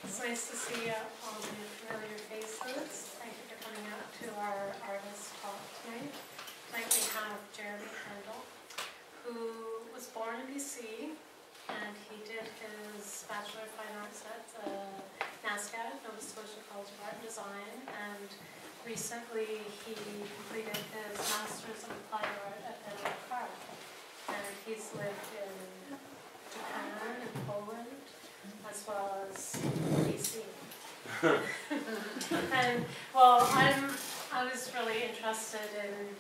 It's nice to see all the familiar faces. Thank you for coming out to our artist talk tonight. Tonight we have Jeremy Herndl, who was born in BC, and he did his Bachelor of Fine Arts at NASCAD, Nova Scotia College of Art and Design, and recently he completed his Master's of Applied Art at Herndl. And he's lived in Japan and Poland, as well as BC. And well, I was really interested in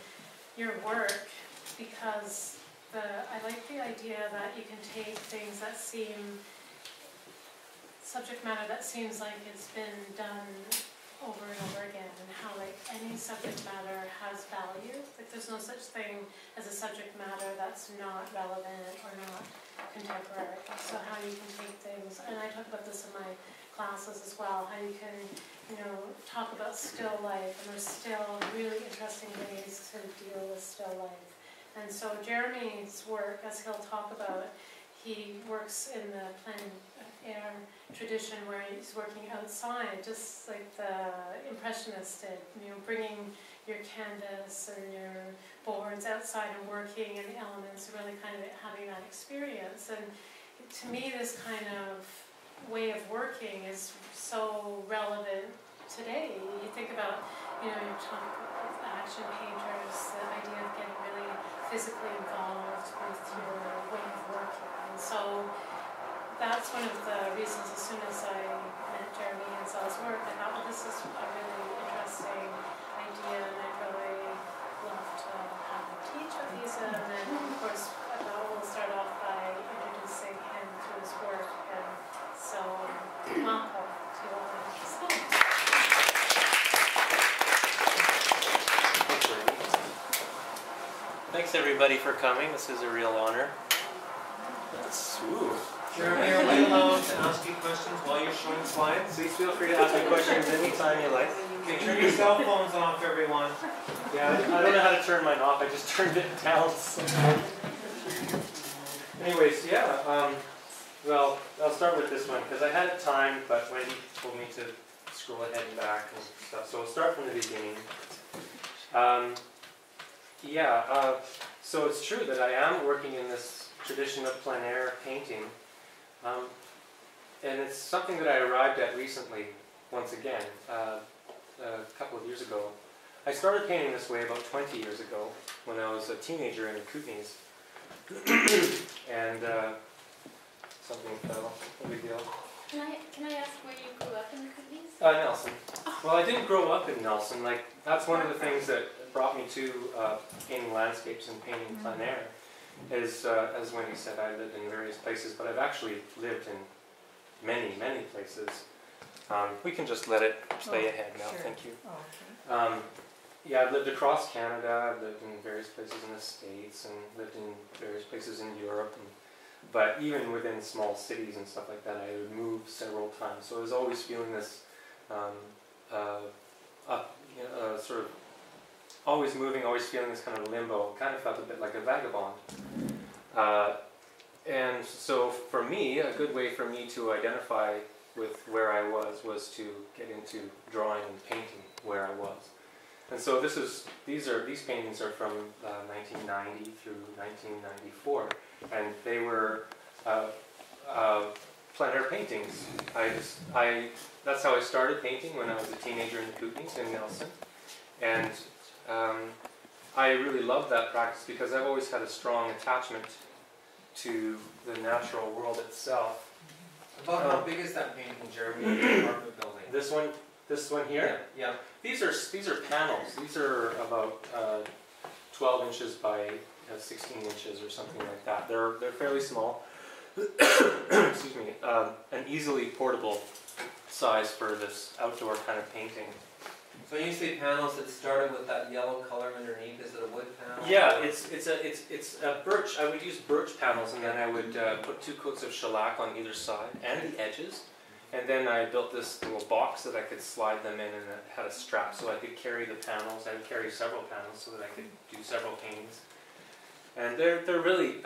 your work because I like the idea that you can take things that seem, subject matter that seems like it's been done over and over again, and how like any subject matter has value. Like there's no such thing as a subject matter that's not relevant or not contemporary. So how you can take things, and I talk about this in my classes as well, how you can, talk about still life, and there's still really interesting ways to deal with still life. And so Jeremy's work, as he'll talk about, he works in the plein air tradition where he's working outside, just like the Impressionists did, bringing your canvas and your boards outside and working in the elements, really kind of having that experience. And to me, this kind of way of working is so relevant today. You think about, you're talking about action painters, the idea of getting really physically involved with your way of working. And so that's one of the reasons, as soon as I met Jeremy and saw his work, I thought, well, this is a really interesting idea, and I'd really love to have him teach at Visa. And then, of course, I thought we'll start off by introducing him to his work. And so, welcome to all of us. Thanks everybody for coming. This is a real honor. Jeremy, are we allowed to ask you questions while you're showing slides? Please feel free to ask me questions anytime you like. Okay, turn your cell phones off, everyone. Yeah, I don't know how to turn mine off. I just turned it down. Anyways, yeah. Well, I'll start with this one because I had time, but Wendy told me to scroll ahead and back and stuff. So we'll start from the beginning. So it's true that I am working in this tradition of plein air painting. And it's something that I arrived at recently, once again, a couple of years ago. I started painting this way about 20 years ago when I was a teenager in the Kootenays. And something fell, no big deal. Can I ask where you grew up in the Kootenays? Nelson. Well, I didn't grow up in Nelson. Like, that's one of the things that brought me to painting landscapes and painting plein air. Is, as Wendy said, I lived in various places, but I've actually lived in many, many places. We can just let it play ahead now, sure. Thank you. Yeah, I've lived across Canada, I've lived in various places in the States, and lived in various places in Europe. But even within small cities and stuff like that, I would move several times. So I was always feeling this sort of always moving, always feeling this kind of limbo. Kind of felt a bit like a vagabond. And so for me, a good way for me to identify with where I was to get into drawing and painting where I was. And so these paintings are from 1990 through 1994, and they were plein air paintings. That's how I started painting when I was a teenager in the Kootenays in Nelson, and I really love that practice because I've always had a strong attachment to the natural world itself. About how big is that painting, Jeremy, in the apartment building? This one here? Yeah. These are panels. These are about 12 inches by 16 inches or something like that. They're fairly small. Excuse me. An easily portable size for this outdoor kind of painting. So when you say panels, it started with that yellow color underneath. Is it a wood panel? Yeah, it's a birch. I would use birch panels, and then I would put 2 coats of shellac on either side and the edges. And then I built this little box that I could slide them in, and it had a strap so I could carry the panels. I would carry several panels so that I could do several paintings. And they're really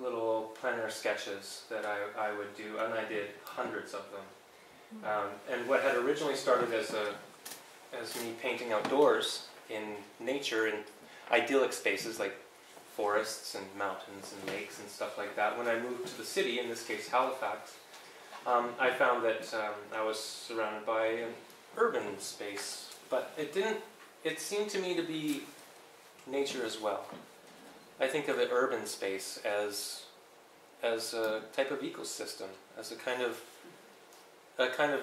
little plein air sketches that I would do, and I did hundreds of them. And what had originally started as me painting outdoors in nature in idyllic spaces like forests and mountains and lakes and stuff like that, when I moved to the city, in this case Halifax, I found that I was surrounded by an urban space, but it seemed to me to be nature as well. I think of the urban space as a type of ecosystem, as a kind of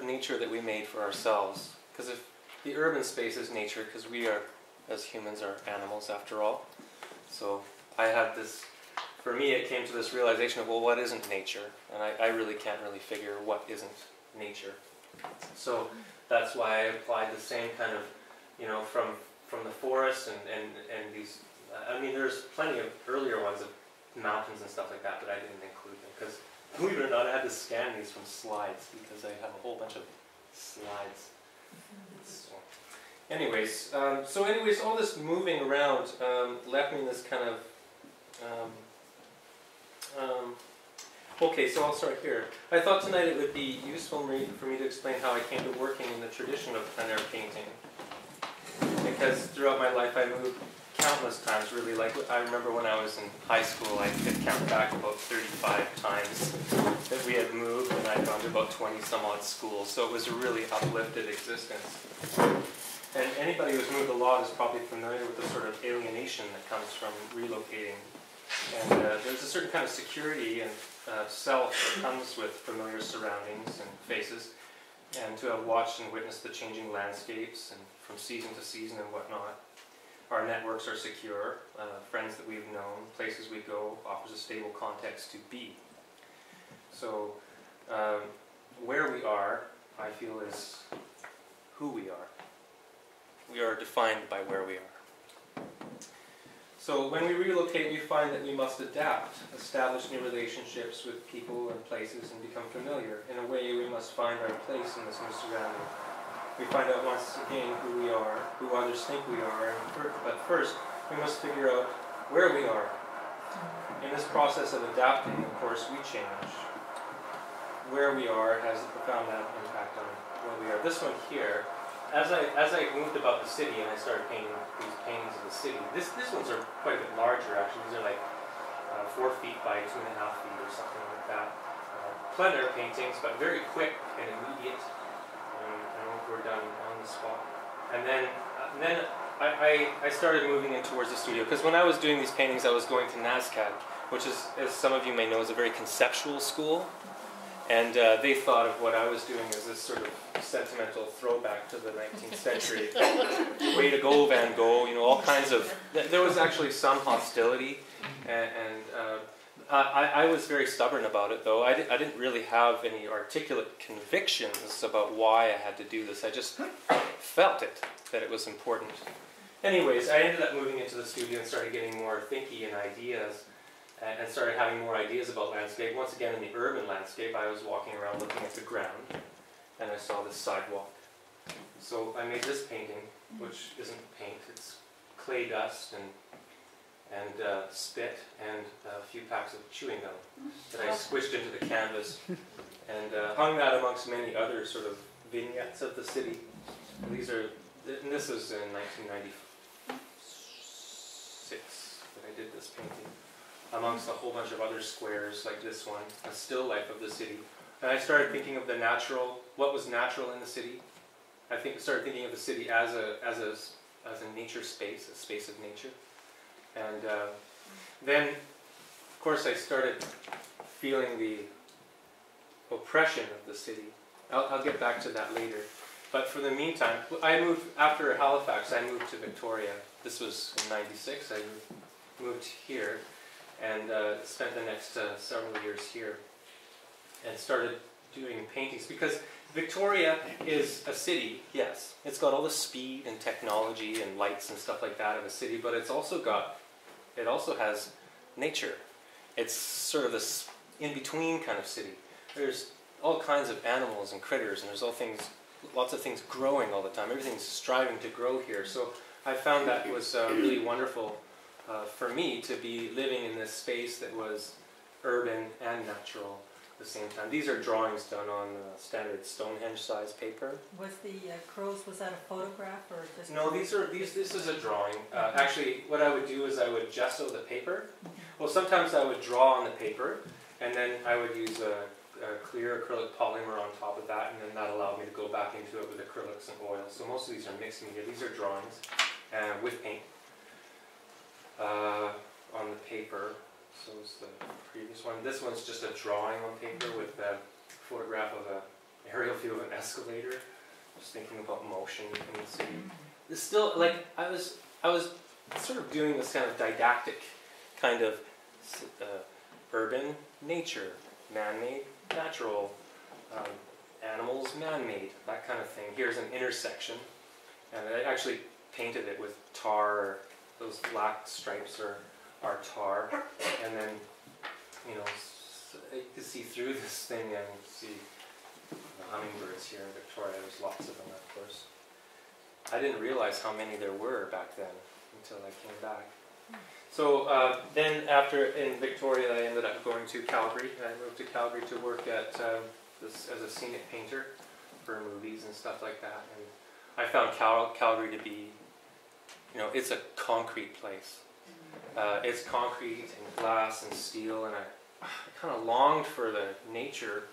nature that we made for ourselves. Because if the urban space is nature, because we are, as humans, are animals after all. So I had this, for me it came to this realization of, well, what isn't nature? And I really can't really figure what isn't nature. So that's why I applied the same kind of, from the forest and these, I mean, there's plenty of earlier ones of mountains and stuff like that, but I didn't include them because, believe it or not, I had to scan these from slides because I have a whole bunch of slides. So anyways, all this moving around left me in this kind of, okay, so I'll start here. I thought tonight it would be useful for me to explain how I came to working in the tradition of plein air painting. Because throughout my life I moved countless times, really. Like, I remember when I was in high school, I could count back about 35 times that we had moved, and I'd gone to about 20 some odd schools. So it was a really uplifted existence. And anybody who's moved a lot is probably familiar with the sort of alienation that comes from relocating. And there's a certain kind of security and self that comes with familiar surroundings and faces, and to have watched and witnessed the changing landscapes and from season to season and whatnot. Our networks are secure, friends that we've known, places we go, offers a stable context to be. So where we are, I feel, is who we are. We are defined by where we are. So when we relocate, we find that we must adapt, establish new relationships with people and places, and become familiar. In a way, we must find our place in this new surrounding. We find out once again who we are, who others think we are, but first we must figure out where we are. In this process of adapting, of course, we change. Where we are has a profound impact on where we are. This one here, as I moved about the city and I started painting these paintings of the city, these ones are quite a bit larger actually. These are like 4 feet by 2.5 feet or something like that. Plein air paintings, but very quick and immediate. We're done on the spot. And then I started moving in towards the studio, because when I was doing these paintings I was going to NASCAD, which is, as some of you may know, is a very conceptual school. And they thought of what I was doing as this sort of sentimental throwback to the 19th century. Way to go, Van Gogh, all kinds of... There was actually some hostility, and I was very stubborn about it, though. I didn't really have any articulate convictions about why I had to do this. I just felt it, that it was important. Anyways, I ended up moving into the studio and started getting more thinky and ideas, and started having more ideas about landscape. Once again, in the urban landscape, I was walking around looking at the ground, and I saw this sidewalk. So I made this painting, which isn't paint, it's clay dust and spit and a few packs of chewing gum that I squished into the canvas, and hung that amongst many other sort of vignettes of the city. And this is in 1996 that I did this painting, amongst a whole bunch of other squares like this one, a still life of the city. And I started thinking of the natural, what was natural in the city. I started thinking of the city as a nature space, a space of nature. And then, of course, I started feeling the oppression of the city. I'll get back to that later. But for the meantime, after Halifax, I moved to Victoria. This was in '96. I moved here and spent the next several years here and started doing paintings, because Victoria is a city, yes. It's got all the speed and technology and lights and stuff like that of a city, but it also has nature. It's sort of this in-between kind of city. There's all kinds of animals and critters, and there's lots of things growing all the time. Everything's striving to grow here. So I found that was really wonderful for me to be living in this space that was urban and natural, the same time. These are drawings done on standard Stonehenge size paper. Was the crows, was that a photograph or just? No, this is a drawing. Actually, what I would do is I would gesso the paper. Well, sometimes I would draw on the paper, and then I would use a clear acrylic polymer on top of that, and then that allowed me to go back into it with acrylics and oil. So most of these are mixed media. These are drawings with paint on the paper. So is the previous one. This one's just a drawing on paper with a photograph of an aerial view of an escalator. Just thinking about motion in the city. It's still like I was sort of doing this kind of didactic kind of urban nature, man-made, natural, animals, man-made, that kind of thing. Here's an intersection, and I actually painted it with tar. Those black stripes are tar, and then you can see through this thing and see the hummingbirds here in Victoria. There's lots of them, of course. I didn't realize how many there were back then until I came back. So then after in Victoria, I ended up going to Calgary. I moved to Calgary to work at as a scenic painter for movies and stuff like that. And I found Calgary to be, it's a concrete place. It's concrete and glass and steel, and I kind of longed for the nature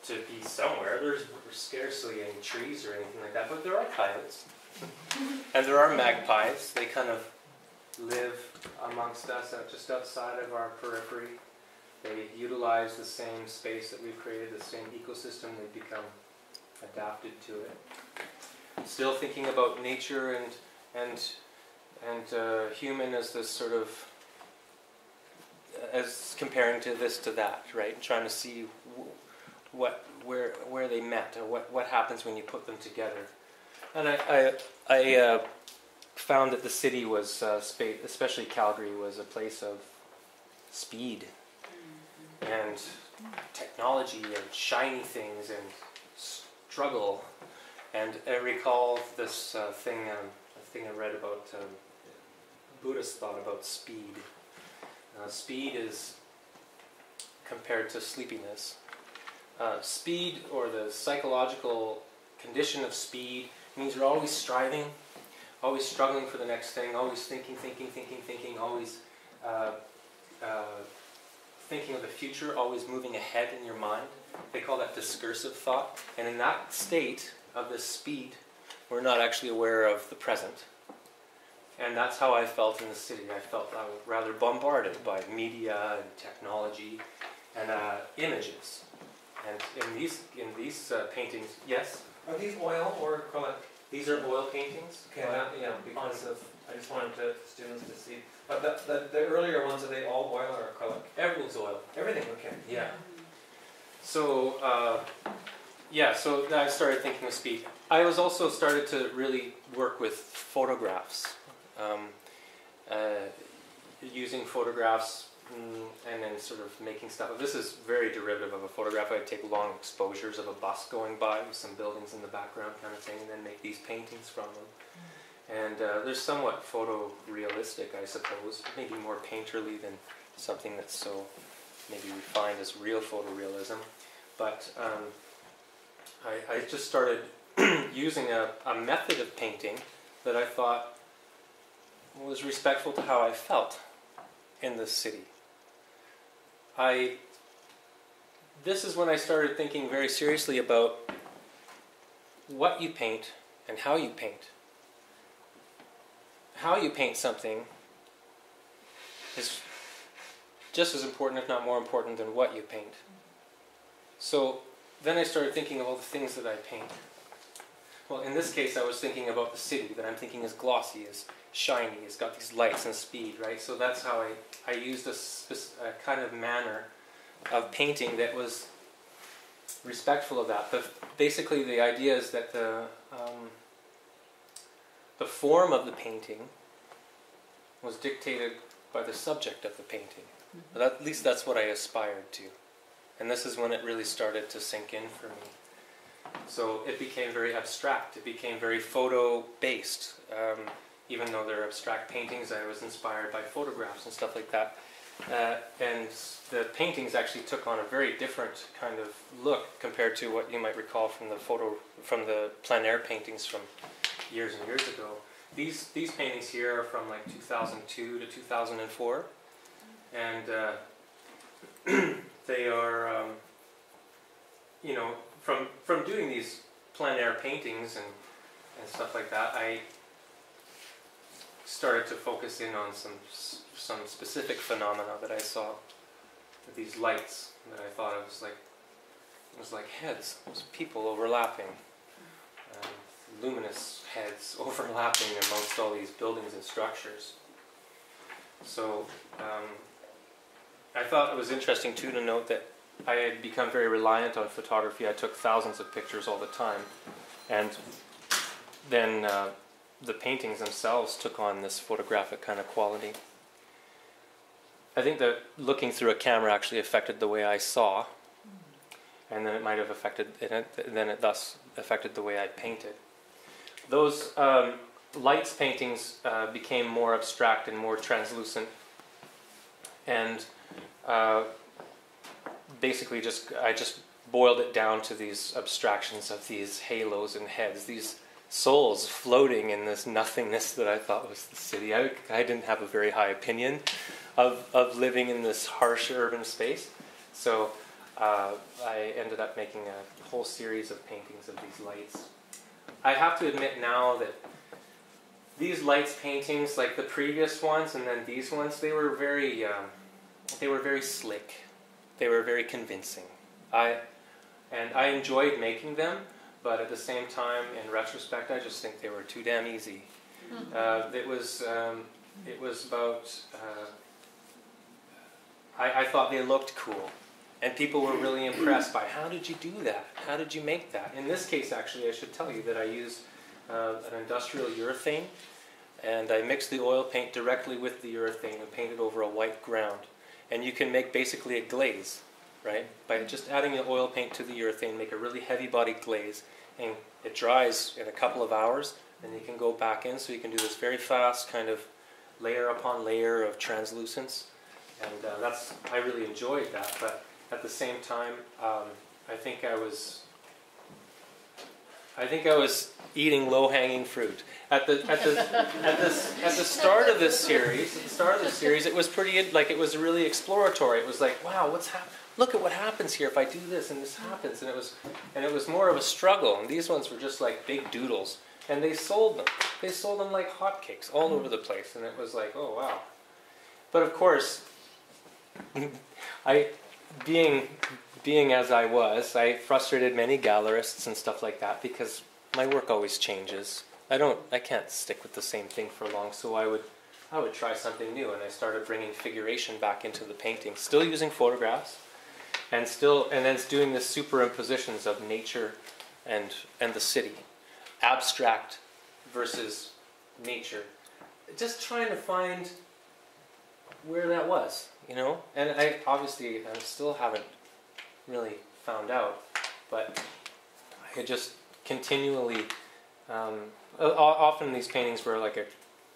to be somewhere. There's scarcely any trees or anything like that, but there are coyotes. And there are magpies. They kind of live amongst us, just outside of our periphery. They utilize the same space that we've created, the same ecosystem. They become adapted to it. Still thinking about nature and human as this sort of, as comparing to this to that, right? And trying to see where they met and what happens when you put them together. And I found that the city was, especially Calgary, was a place of speed and technology and shiny things and struggle. And I recall this thing I read about. Buddhists thought about speed. Speed is compared to sleepiness. Speed, or the psychological condition of speed, means you're always striving, always struggling for the next thing, always thinking, always thinking of the future, always moving ahead in your mind. They call that discursive thought. And in that state of this speed, we're not actually aware of the present. And that's how I felt in the city. I felt rather bombarded by media and technology and images. And in these paintings, yes? Are these oil or acrylic? These are oil paintings. Okay, because of, I just wanted the students to see. But the earlier ones, are they all oil or acrylic? Everything's oil. Everything, okay. Yeah. So, so I started thinking of speed. I was also started to really work with photographs. Using photographs and then sort of making stuff. This is very derivative of a photograph. I'd take long exposures of a bus going by with some buildings in the background kind of thing, and then make these paintings from them. And they're somewhat photorealistic, I suppose, maybe more painterly than something that's so maybe refined as real photorealism. But I just started using a method of painting that I thought was respectful to how I felt in this city. This is when I started thinking very seriously about what you paint and how you paint. How you paint something is just as important, if not more important, than what you paint. So then I started thinking of all the things that I paint. Well, in this case, I was thinking about the city that I'm thinking is glossy, is shiny, it's got these lights and speed, right? So that's how I used a kind of manner of painting that was respectful of that. But basically, the idea is that the form of the painting was dictated by the subject of the painting. But at least that's what I aspired to. And this is when it really started to sink in for me. So it became very abstract. It became very photo-based. Even though they're abstract paintings, I was inspired by photographs and stuff like that. And the paintings actually took on a very different kind of look compared to what you might recall from the plein air paintings from years and years ago. These paintings here are from like 2002 to 2004, and they are, you know, from doing these plein air paintings and stuff like that, I started to focus in on some specific phenomena that I saw. These lights that I thought it was like heads, it was people overlapping, luminous heads overlapping amongst all these buildings and structures. So I thought it was interesting too to note that I had become very reliant on photography. I took thousands of pictures all the time, and then the paintings themselves took on this photographic kind of quality. I think that looking through a camera actually affected the way I saw, and then it might have affected it, and then it thus affected the way I painted. Those lights paintings became more abstract and more translucent, and basically I just boiled it down to these abstractions of these halos and heads, these souls floating in this nothingness that I thought was the city. I didn't have a very high opinion of living in this harsh urban space, so I ended up making a whole series of paintings of these lights. I have to admit now that these lights paintings, like the previous ones and then these ones, they were very slick. They were very convincing. I enjoyed making them, but at the same time, in retrospect, I just think they were too damn easy. It was about. I thought they looked cool, and people were really impressed by, how did you do that? How did you make that? In this case, actually, I should tell you that I used an industrial urethane, and I mixed the oil paint directly with the urethane and painted over a white ground. And you can make basically a glaze, right? By just adding the oil paint to the urethane, make a really heavy-bodied glaze, and it dries in a couple of hours, and you can go back in, so you can do this very fast kind of layer upon layer of translucence. And I really enjoyed that, but at the same time, I think I was eating low-hanging fruit. At the start of this series, it was pretty, like, it was really exploratory. It was like, wow, look at what happens here if I do this and this happens, and it was more of a struggle. And these ones were just like big doodles, and they sold them. They sold them like hotcakes all over the place, and it was like, oh wow. But of course, being as I was, I frustrated many gallerists and stuff like that, because my work always changes. I can't stick with the same thing for long, so I would try something new, and I started bringing figuration back into the painting, still using photographs, and then doing the superimpositions of nature and the city, abstract versus nature, just trying to find where that was, you know. And I still haven't really found out, but I just continually. Often these paintings were like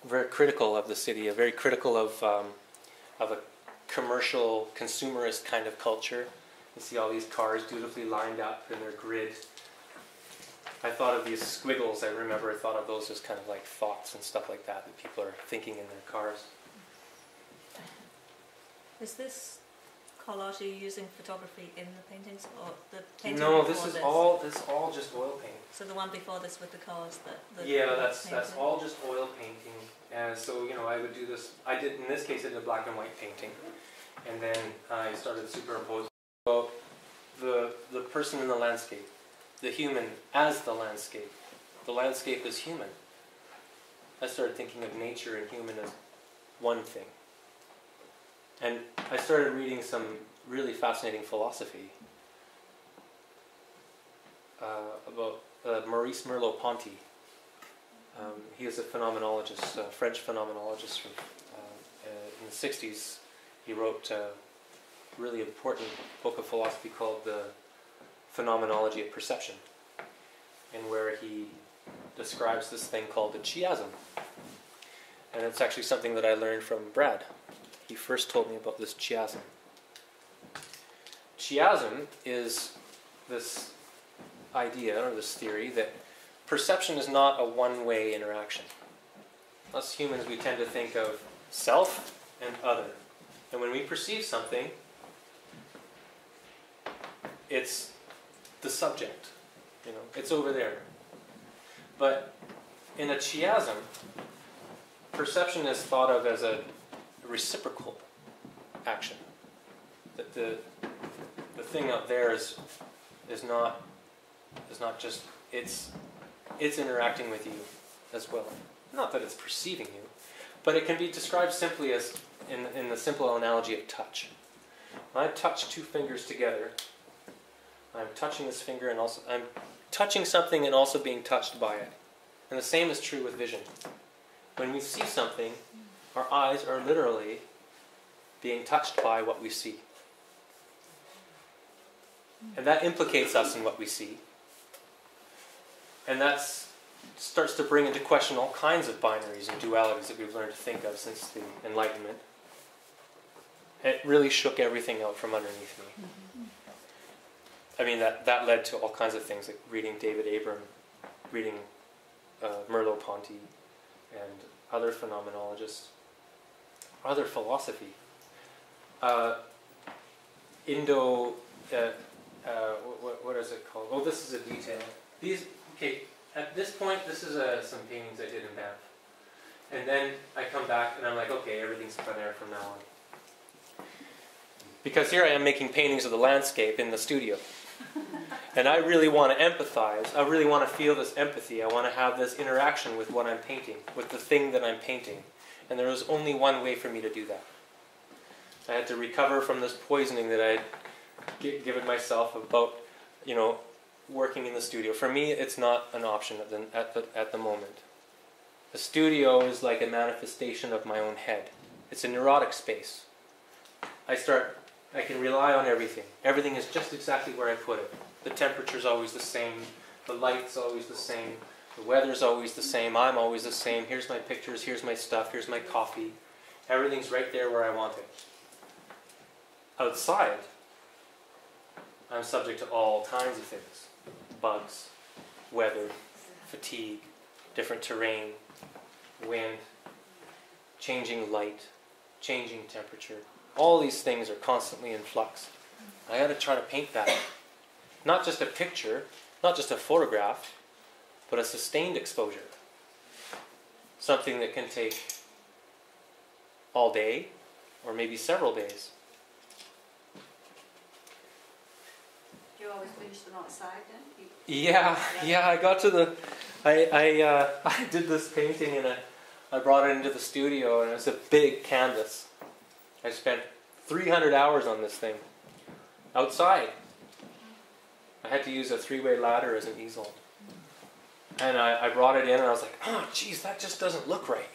very critical of the city, very critical of a commercial, consumerist kind of culture. You see all these cars dutifully lined up in their grid. I thought of these squiggles. I thought of those as kind of like thoughts and stuff like that people are thinking in their cars. Is this collage, are you using photography in the paintings, or the painting? No, before this is all just oil paint. So the one before this with the cars, That's all just oil painting. And so, you know, I would do this. In this case, I did a black and white painting, and then I started superimposing. So the person in the landscape, the human as the landscape. The landscape is human. I started thinking of nature and human as one thing. And I started reading some really fascinating philosophy about Maurice Merleau-Ponty. He is a phenomenologist, a French phenomenologist from in the 60s. He wrote a really important book of philosophy called The Phenomenology of Perception, and where he describes this thing called the chiasm. And it's actually something that I learned from Brad. he first told me about this chiasm. Chiasm is this idea, or this theory, that perception is not a one-way interaction. Us humans, we tend to think of self and other. And when we perceive something, it's the subject. It's over there. But in a chiasm, perception is thought of as a reciprocal action. That the thing up there is not just it's interacting with you as well. Not that it's perceiving you, but it can be described simply as in the simple analogy of touch. When I touch two fingers together, I'm touching this finger and also I'm touching something and also being touched by it. And the same is true with vision. When we see something, our eyes are literally being touched by what we see. And that implicates us in what we see. And that starts to bring into question all kinds of binaries and dualities that we've learned to think of since the Enlightenment. It really shook everything out from underneath me. I mean, that led to all kinds of things, like reading David Abram, reading Merleau-Ponty, and other phenomenologists, other philosophy. What is it called? Oh, this is a detail. At this point, this is some paintings I did in Banff. And then I come back and I'm like, okay, everything's plein air from now on. Because here I am making paintings of the landscape in the studio. And I really want to empathize. I really want to feel this empathy. I want to have this interaction with what I'm painting, with the thing that I'm painting. And there was only one way for me to do that. I had to recover from this poisoning that I had given myself about, working in the studio. For me, it's not an option at the moment. The studio is like a manifestation of my own head. It's a neurotic space. I can rely on everything. Everything is just exactly where I put it. The temperature's always the same. The light's always the same. The weather's always the same. I'm always the same. Here's my pictures. Here's my stuff. Here's my coffee. Everything's right there where I want it. Outside, I'm subject to all kinds of things. Bugs, weather, fatigue, different terrain, wind, changing light, changing temperature. All these things are constantly in flux. I got to try to paint that. Not just a picture, not just a photograph, but a sustained exposure. Something that can take all day, or maybe several days. Do you always finish them outside then? Yeah. I got to I did this painting and I brought it into the studio, and it was a big canvas. I spent 300 hours on this thing outside. I had to use a 3-way ladder as an easel. And I brought it in and I was like, oh geez, that just doesn't look right,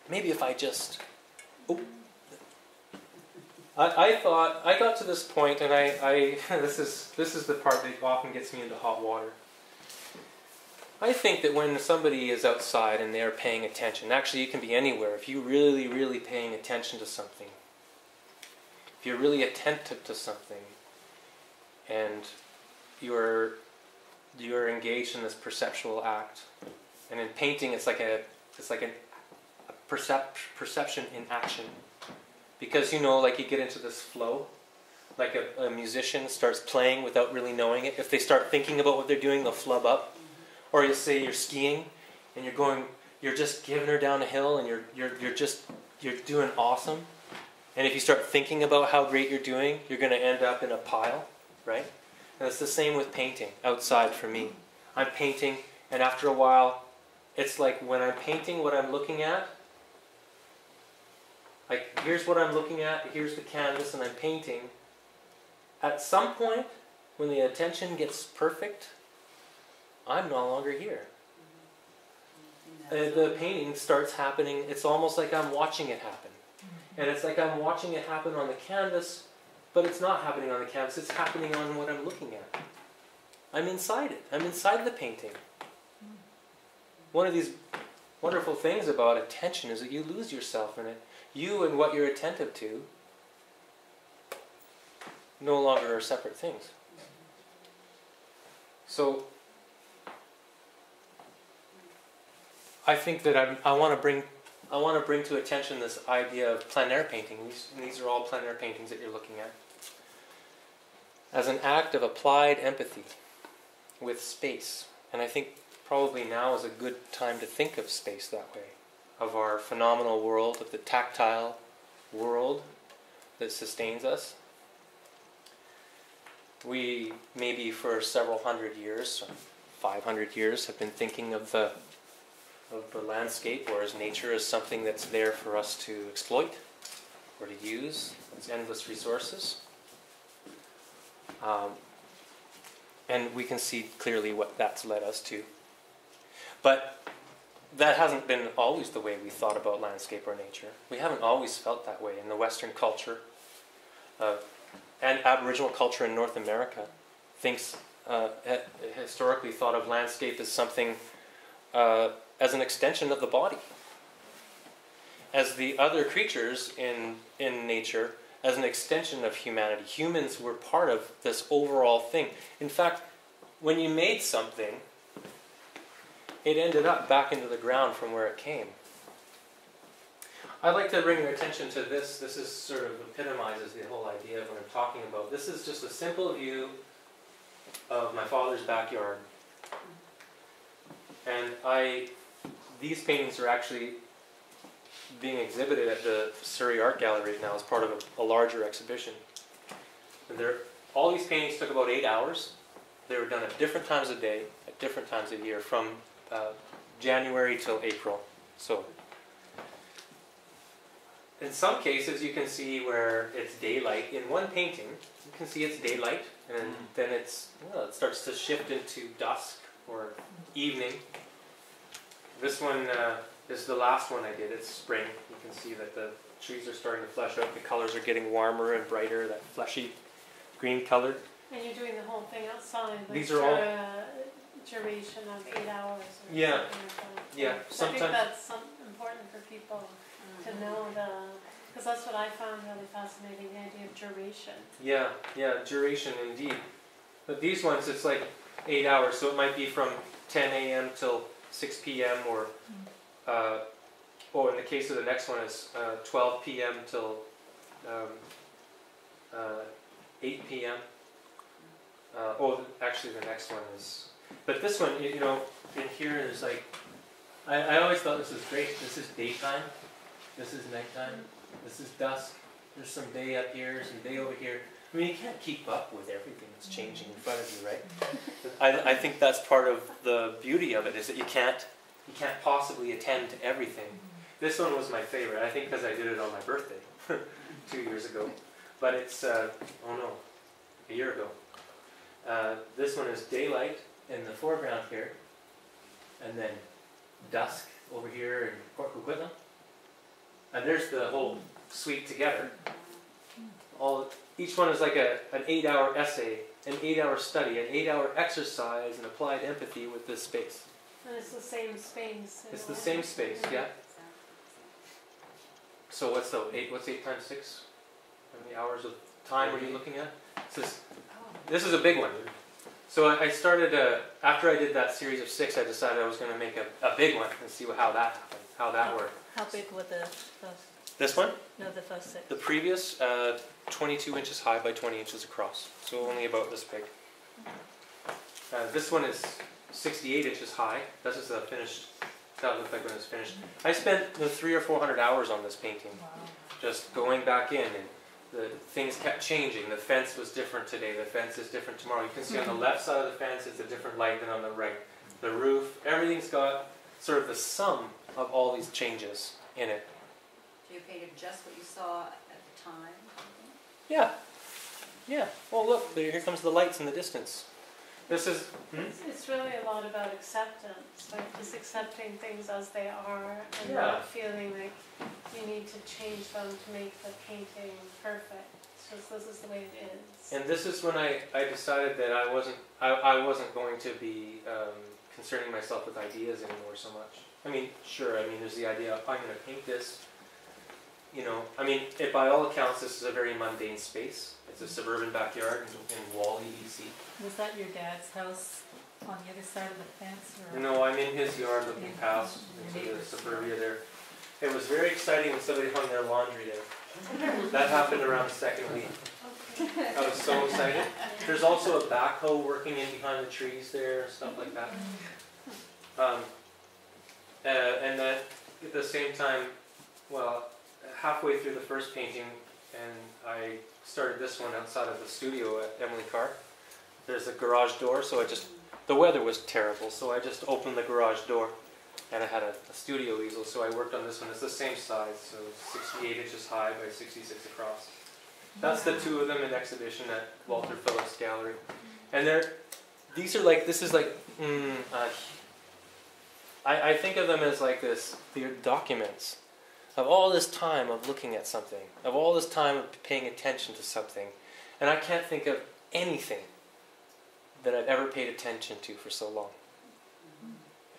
maybe if I just... Oh. I thought, I got to this point, and this is the part that often gets me into hot water. I think that when somebody is outside and they're paying attention, actually it can be anywhere, if you're really, really paying attention to something, if you're really attentive to something, and you're engaged in this perceptual act, and in painting it's like a perception in action. Because like you get into this flow, like a musician starts playing without really knowing it. If they start thinking about what they're doing, they'll flub up. Or you say you're skiing and you're just giving her down a hill and you're doing awesome. And if you start thinking about how great you're doing, you're going to end up in a pile, right? And it's the same with painting outside for me. I'm painting, and after a while, it's like when I'm painting, what I'm looking at, like, here's what I'm looking at, here's the canvas, and I'm painting. At some point, when the attention gets perfect, I'm no longer here. The painting starts happening, it's almost like I'm watching it happen. And it's like I'm watching it happen on the canvas, but it's not happening on the canvas, it's happening on what I'm looking at. I'm inside it. I'm inside the painting. One of wonderful things about attention is that you lose yourself in it. You and what you're attentive to no longer are separate things. So I think that I want to bring to attention this idea of plein air painting. These are all plein air paintings that you're looking at, as an act of applied empathy with space. And I think probably now is a good time to think of space that way, of our phenomenal world, of the tactile world that sustains us. We maybe for several hundred years, 500 years, have been thinking of the landscape or as nature as something that's there for us to exploit or to use. It's endless resources. And we can see clearly what that's led us to. But that hasn't been always the way we thought about landscape or nature. We haven't always felt that way in the Western culture. And Aboriginal culture in North America historically thought of landscape as something, as an extension of the body. As the other creatures in nature, as an extension of humanity. Humans were part of this overall thing. In fact, when you made something, it ended up back into the ground from where it came. I'd like to bring your attention to this. This is sort of epitomizes the whole idea of what I'm talking about. This is just a simple view of my father's backyard. And these paintings are actually being exhibited at the Surrey Art Gallery now as part of a larger exhibition. And all these paintings took about 8 hours. They were done at different times of day, at different times of year, from January till April. So, in some cases you can see where it's daylight. In one painting, you can see it's daylight, and then it starts to shift into dusk or evening. This one is the last one I did. It's spring. You can see that the trees are starting to flesh out. The colors are getting warmer and brighter, that fleshy green colored. And you're doing the whole thing outside. Like These are all duration of 8 hours. Or Yeah. something like that. Yeah. I think that's important for people to know because that's what I found really fascinating, the idea of duration. Yeah, duration indeed. But these ones, it's like 8 hours, so it might be from 10 a.m. till 6 p.m. or, in the case of the next one, it's 12 p.m. till 8 p.m. Actually the next one is... But this one, in here is like... I always thought this was great. This is daytime. This is nighttime. This is dusk. There's some day up here, some day over here. I mean, you can't keep up with everything that's changing in front of you, right? I think that's part of the beauty of it, is that you can't possibly attend to everything. This one was my favorite, I think because I did it on my birthday 2 years ago. But it's, a year ago. This one is daylight in the foreground here, and then dusk over here in Port Coquitlam. And there's the whole suite together. Each one is like an 8-hour essay, an 8-hour study, an 8-hour exercise in applied empathy with this space. And it's the same space. It's the same space, yeah. So what's 8 times 6? How many hours of time are you looking at? This is a big one. So I started, after I did that series of 6, I decided I was going to make a big one and see how that happened, how that worked. How big were the first? This one? No, the first 6. The previous, 22 inches high by 20 inches across. So only about this big. This one is 68 inches high. This is the finished, that looked like when it was finished. I spent 300 or 400 hours on this painting. Wow. Just going back in, and the things kept changing. The fence was different today. The fence is different tomorrow. You can see on the left side of the fence it's a different light than on the right. The roof, everything's got sort of the sum of all these changes in it. So you painted just what you saw at the time? Yeah. Yeah. Oh, look, here comes the lights in the distance. This is, It's really a lot about acceptance, like just accepting things as they are and Yeah. not feeling like you need to change them to make the painting perfect. It's just this is the way it is. and this is when I decided that I wasn't going to be concerning myself with ideas anymore so much. I mean, sure, I mean, there's the idea, I'm going to paint this, you know, I mean, by all accounts, this is a very mundane space. It's a suburban backyard in Wally, BC. Was that your dad's house on the other side of the fence? Or? No, I'm in his yard looking past into the suburbia there. It was very exciting when somebody hung their laundry there. That happened around the second week. I was so excited. There's also a backhoe working in behind the trees there and stuff like that. And then at the same time, well, halfway through the first painting, and I started this one outside of the studio at Emily Carr. There's a garage door, so the weather was terrible, so I just opened the garage door, and I had a studio easel, so I worked on this one. It's the same size, so 68 inches high by 66 across. That's the two of them in exhibition at Walter Phillips Gallery. And these are like, this is like, I think of them as like this, they're documents of all this time of looking at something, of all this time of paying attention to something. And I can't think of anything that I've ever paid attention to for so long.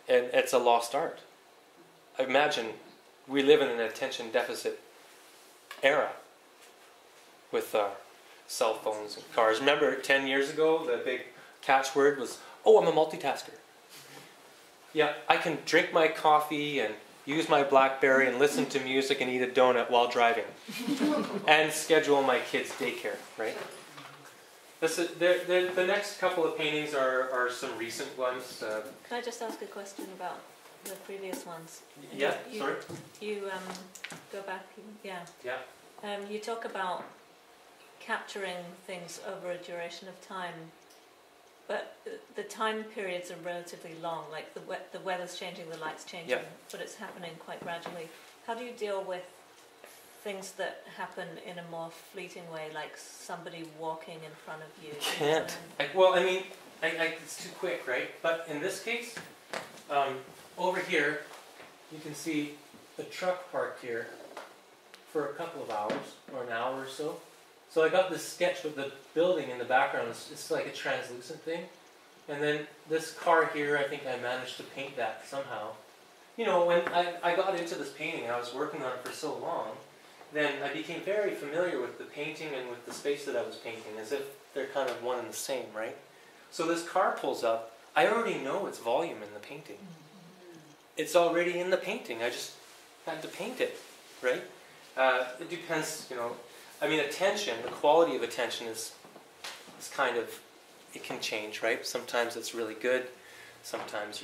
And it's a lost art. Imagine we live in an attention deficit era with our cell phones and cars. Remember 10 years ago, the big catchword was, oh, I'm a multitasker. Yeah, I can drink my coffee and use my BlackBerry and listen to music and eat a donut while driving. And schedule my kids' daycare, right? The next couple of paintings are some recent ones. Can I just ask a question about the previous ones? Yeah, sorry? You go back, yeah. Yeah. You talk about capturing things over a duration of time, but the time periods are relatively long, like the weather's changing, the light's changing, Yeah. but it's happening quite gradually. How do you deal with things that happen in a more fleeting way, like somebody walking in front of you? Can't. I mean, it's too quick, right? But in this case, over here, you can see the truck parked here for a couple of hours, or an hour or so. So I got this sketch with the building in the background. It's like a translucent thing. And then this car here, I think I managed to paint that somehow. You know, when I got into this painting and I was working on it for so long, then I became very familiar with the painting and with the space that I was painting, as if they're kind of one and the same, right? So this car pulls up. I already know its volume in the painting. It's already in the painting. I just had to paint it, right? It depends, you know. I mean, attention, the quality of attention is kind of, it can change, right? Sometimes it's really good. Sometimes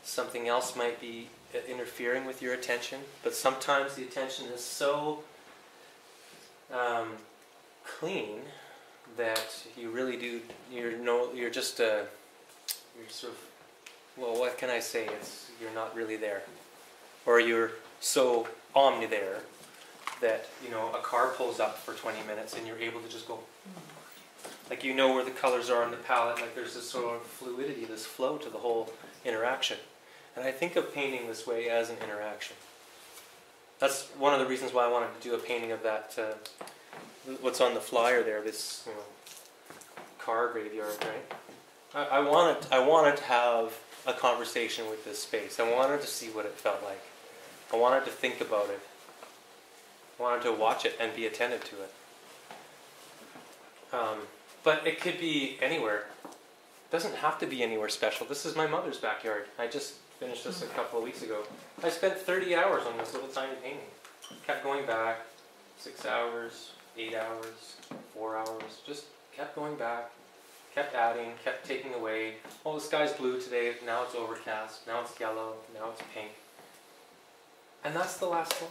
something else might be interfering with your attention. But sometimes the attention is so clean that you really do, you're just, you're sort of, well, what can I say? You're not really there. Or you're so omni there that, you know, a car pulls up for 20 minutes and you're able to just go, like you know where the colors are on the palette, like there's this sort of fluidity, this flow to the whole interaction. And I think of painting this way as an interaction. That's one of the reasons why I wanted to do a painting of that, what's on the flyer there, this, you know, car graveyard, right? I wanted to have a conversation with this space. I wanted to see what it felt like. I wanted to think about it. I wanted to watch it and be attentive to it. But it could be anywhere. It doesn't have to be anywhere special. This is my mother's backyard. I just finished this a couple of weeks ago. I spent 30 hours on this little tiny painting. Kept going back, 6 hours, 8 hours, 4 hours. Just kept going back, kept adding, kept taking away. Oh, the sky's blue today. Now it's overcast. Now it's yellow. Now it's pink. And that's the last slide.